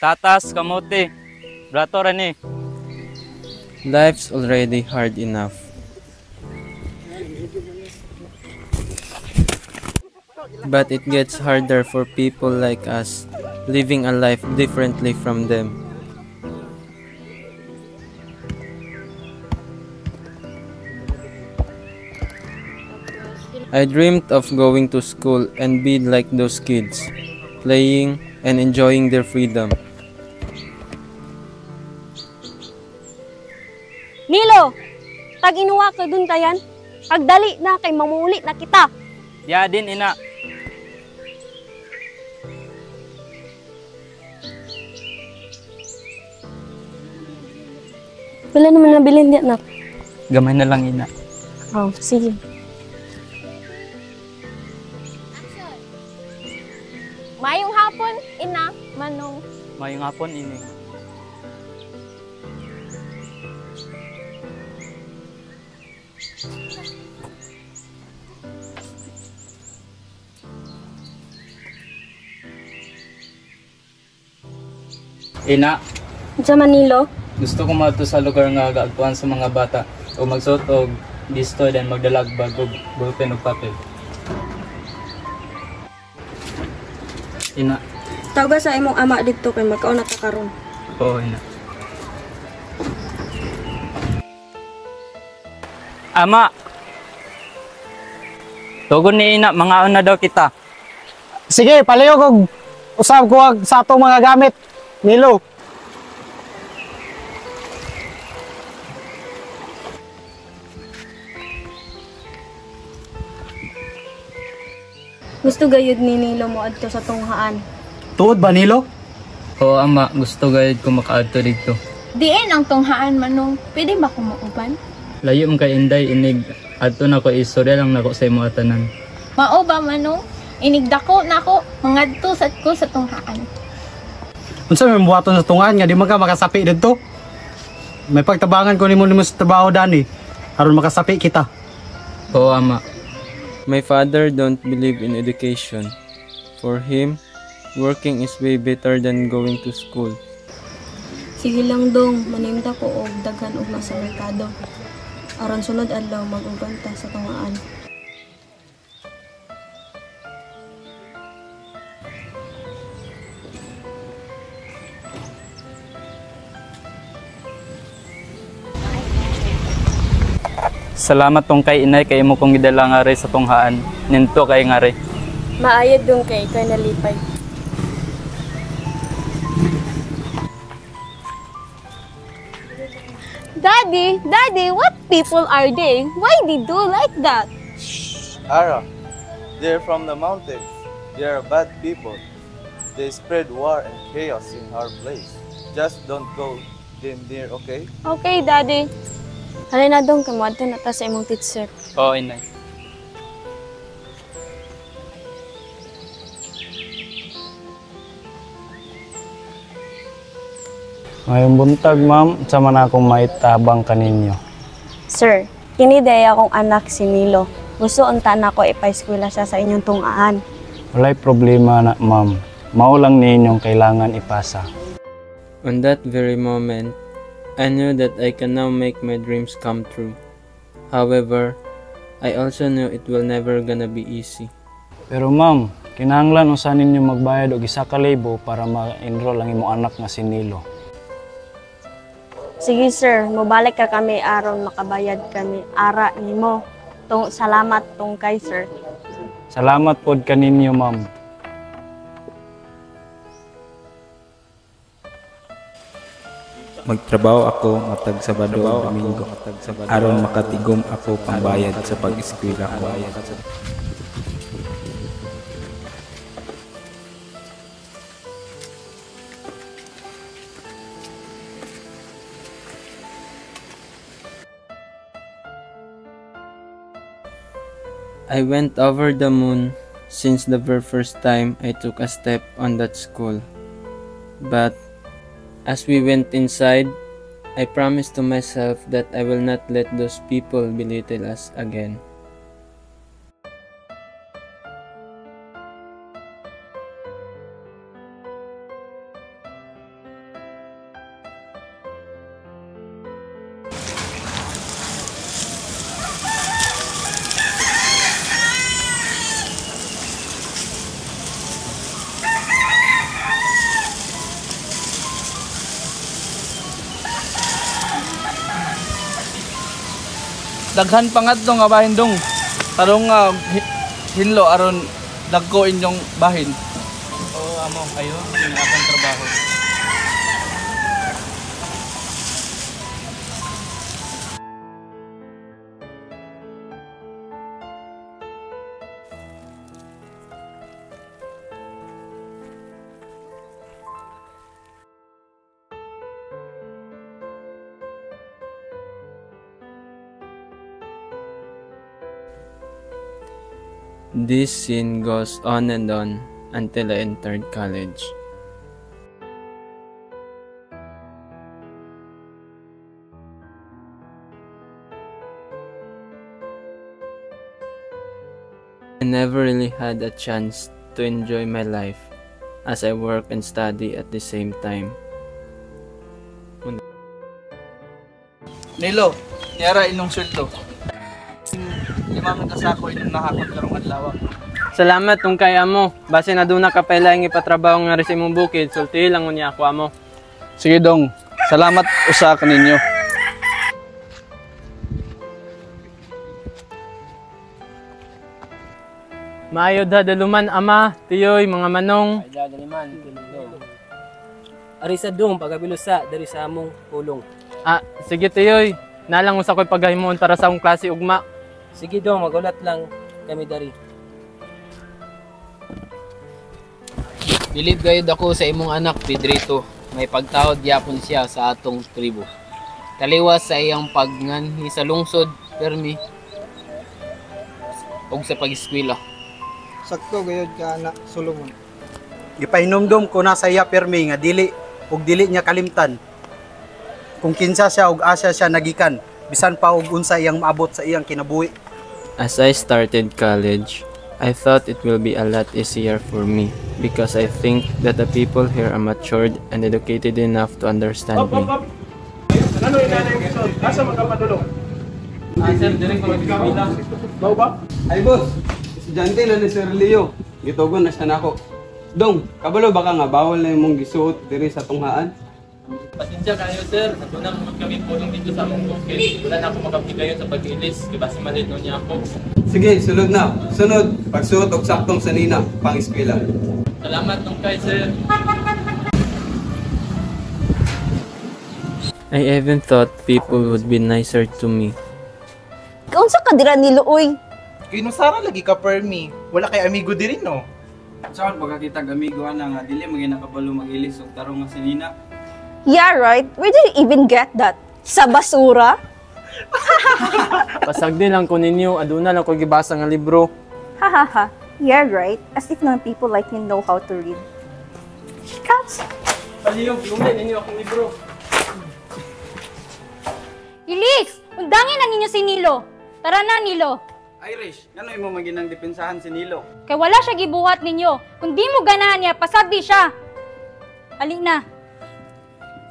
Tatas, kamote, brato rani. Life's already hard enough. But it gets harder for people like us, living a life differently from them. I dreamed of going to school and be like those kids, playing and enjoying their freedom. Nilo, tag-inuwa ka dun tayan. Pagdali na kay mamuli na kita. Ya din ina. Wala naman nabilin di anak. Gamay na lang ina. Oh, sige. Mayong hapon, ina, manong. Mayong hapon ini. Ina, Diyan Manilo. gusto ko madto sa lugar nga gaagtuan sa mga bata o magsuot og listo then magdalag bag og bulpen ug papel. Ina. Tawga sa imong ama dito kay magkaon na ta karon. Oo, ina. Ama. Tugon ni ina, mangaon na daw kita. Sige, palayo kog usab ko sa atong mga gamit. Nilo. Gusto gayud ni Nilo mo adto sa tunghaan. Tuod ba, Nilo? Oo, ama, gusto gayud ko makaadto dito. Diin ang tunghaan manong, pwede ba kumuuban? Layo man kay Inday inig adto na ko istorya lang nako sa imo atanan. Mao ba manong? Inigdako nako mangadto ko sa tunghaan. Unsa may buhaton sa tungan nga di man ka makasapi didto? May pagtabangan ko nimo sa trabaho dani aron makasapi kita. Oo, ama. My father don't believe in education. For him, working is way better than going to school. Sige lang dong, maninda ko og daghan ug sa merkado. Aron sunod adlaw mag-uban ta sa tunghaan. Salamat tong kay inay kay imo kong gidala nga ray sa tunghaan. Ninto kay nga ray. Maayad dong kay nalipay. Daddy, what people are they? Why they do like that? Ara, they're from the mountains. They are bad people. They spread war and chaos in our place. Just don't go them near, okay? Okay, Daddy. Halay na dong, kamuadto na ta sa imong teacher. Oo, inay. Ngayong buntag, ma'am, sama na akong maitabang kaninyo. Sir, kini day akong anak si Nilo. Gusto unta na ko ipa-eskwela siya sa inyong tunggaan. Walay problema na, ma'am. Mao lang ninyong kailangan ipasa. On that very moment, I knew that I can now make my dreams come true. However, I also knew it will never gonna be easy. Pero ma'am, kinahanglan usa ninyo magbayad og 1,000 para ma-enroll ang imong anak nga si Nilo. Sige sir, mobalik ka kami aron makabayad kami ara nimo. Salamat tong kay sir. Salamat pod kaninyo, ma'am. magtrabaho ako matag Sabado o Domingo aron makatigom ako pambayad sa pag-eskwela ko. I went over the moon since the very first time I took a step on that school. But as we went inside, I promised to myself that I will not let those people belittle us again. Daghan pangadto nga bahin dong. Tarong hinlo aron dagko inyong bahin. Oo, amo, ayo, yung akong trabaho. This scene goes on and on until I entered college. I never really had a chance to enjoy my life as I work and study at the same time. Nilo, niyara inong sweldo. Lima man kasako inyong nahakot karong adlaw. Salamat kung kaya mo. Base na doon na kapailang ipatrabaho nga rin sa imong bukid, sulti lang unya ako mo. Sige dong, salamat usa kaninyo. Maayod ha daluman ama, tiyoy, mga manong. Ay daliman, tinudo. Ari sa dong pagabilusa dari sa among pulong. Ah, sige tiyoy. Nalang usa ko'y paghahimon para sa akong klase ugma. Sige dong, magulat lang kami dari. Bilib gayud ako sa imong anak Pedrito. May pagtawad gyapon siya sa atong tribo. Taliwas sa iyang pagnganhi sa lungsod, permi ug sa pag-eskwela. Sakto gayud ka anak Solomon. Gipahinumdum ko na sa iya permi nga dili niya kalimtan. Kung kinsa siya ug asa siya nagikan, bisan pa og unsa iyang maabot sa iyang kinabuhi. As I started college, I thought it will be a lot easier for me because I think that the people here are matured and educated enough to understand me. Ano inanay mo? Asa magkapadulong? Sir, direct ko mag-eskwela. Bao ba? Ay boss, estudyante na ni Sir Leo. Gitugon na siya nako. Dong, kabalo baka nga bawal na yung mong gisuot diri sa tunghaan? Pasensya kayo sir, natunang kami pulong dito sa among bukid. Wala na ako makapigayon sa pag-ilis, di ba si malit nun niya ako. Sige, sulod na. Sunod, pagsuot og saktong sanina, pang eskwela. Salamat nung kay sir. I even thought people would be nicer to me. Kaunsa ka dira ni Luoy? Kinusara lagi ka permi. Wala kay amigo diri no. Saan pagkakitag amigo ana nga dili maging nakabalo mag-ilis og tarong nga sinina. Yeah, right. Where did you even get that? Sa basura? Pasagdi lang ko ninyo, aduna lang ko gibasa nga libro. Hahaha. Yeah, right. As if nang people like you know how to read. Cats. Paliyog, lumay ninyo akong libro. Ilis! Undangin na ninyo si Nilo. Tara na, Nilo. Irish, ngano imo maginang depensahan si Nilo? Kay wala siya gibuhat ninyo. Kung di mo ganahan niya, pasagdi siya. Ali na.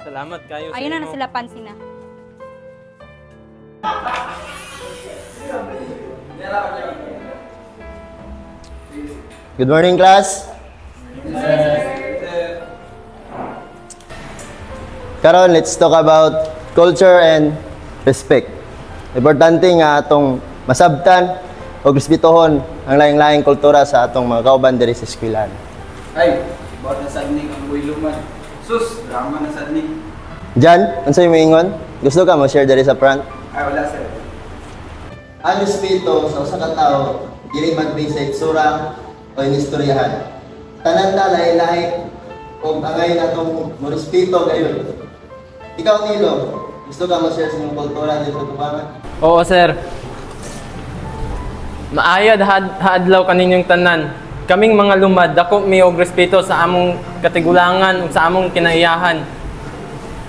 Salamat kayo sa Ayun na imo. na sila pansin na. Good morning, class. Karon, let's talk about culture and respect. Importante nga atong masabtan o respetuhon ang laing-laing kultura sa atong mga kauban diri sa eskwelahan. Ay, bawat na sad ni ang buhay luman. Sus, drama na sad ni. Jan, unsay moingon? Gusto ka mo share diri sa front? Ay, wala sir. Ang respeto sa usa ka tawo dili magbase sa itsura o inistoryahan. Tanan ta lahi-lahi ug angay natong mo respeto gayon. Ikaw Nilo, gusto ka mo share sa imong kultura dito sa Tubangan? Oo, sir. Maayad hadlaw kaninyong tanan. Kaming mga lumad, dako mi og respeto sa among katigulangan ug sa among kinaiyahan.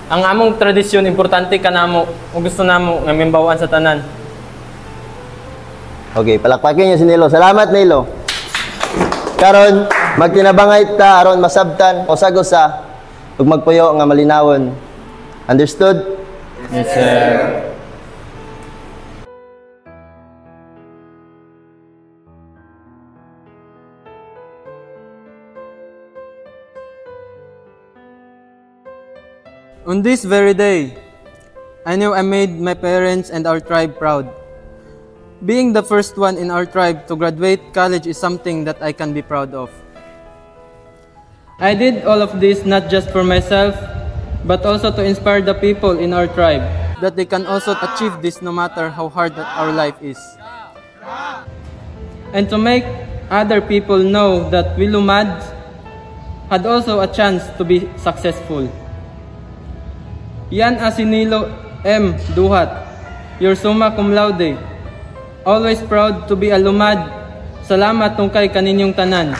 Ang among tradisyon importante kanamo ug gusto namo nga mimbawan sa tanan. Okay, palakpakin niyo si Nilo. Salamat Nilo. Karon magtinabangay ta aron masabtan usag-usa ug magpuyo nga malinawon. Understood? Yes, sir. On this very day, I knew I made my parents and our tribe proud. Being the first one in our tribe to graduate college is something that I can be proud of. I did all of this not just for myself, but also to inspire the people in our tribe that they can also achieve this no matter how hard our life is. And to make other people know that we Lumads had also a chance to be successful. Yan Asinilo M. Duhat, your summa cum laude. Always proud to be a Lumad. Salamat tungkay kaninyong tanan.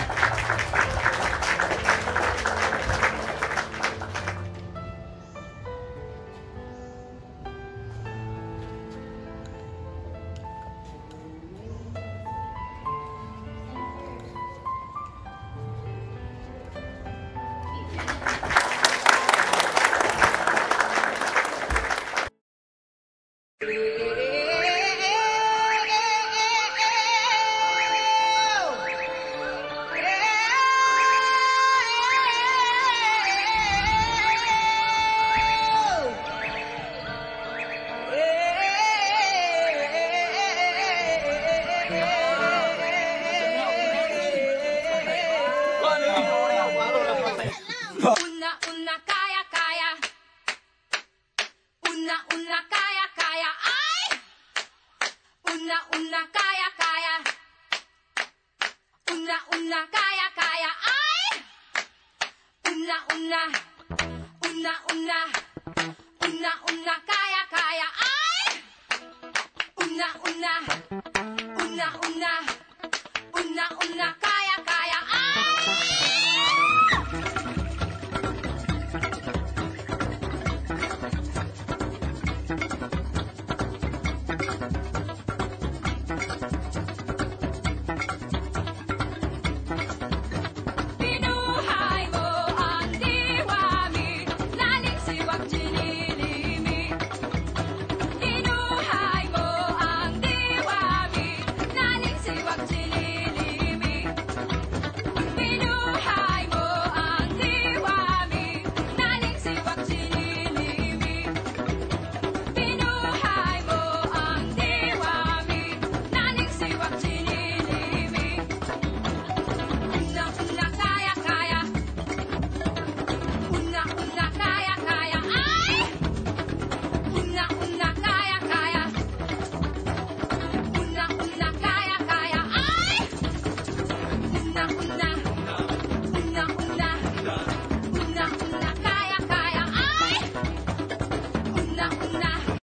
Una,